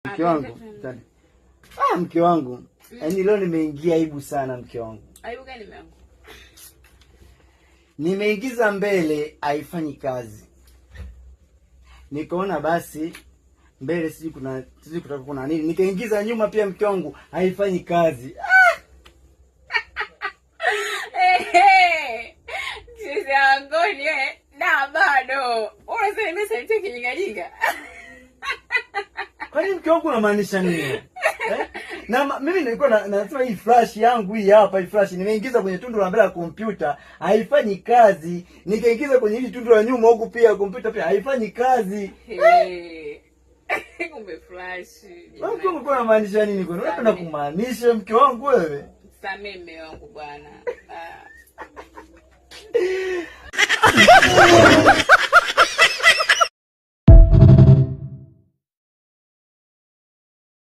Mke wangu. Mke wangu. Yaani leo nimeingia aibu sana mke wangu. Aibu gani mke wangu? Nimeingiza mbele haifanyi kazi. Nikaona basi mbele siji kutaka kuna nini. Nikaingiza nyuma pia mke wangu haifanyi kazi. Sisi angoni na bado. Unasema mimi sasa kijinga. Kwani mke wangu unamaanisha nini? Na mimi nilikuwa nasema hii flash yangu hii hapa, hii flash nimeingiza kwenye tundu la mbele la kompyuta, haifanyi kazi. Nikaingiza kwenye hili tundu la nyuma huku pia kompyuta pia haifanyi kazi. Kumbe flash. Wewe ulikuwa unamaanisha nini kwani? Unataka kumaanisha mke wangu wewe? Samee mume wangu bwana.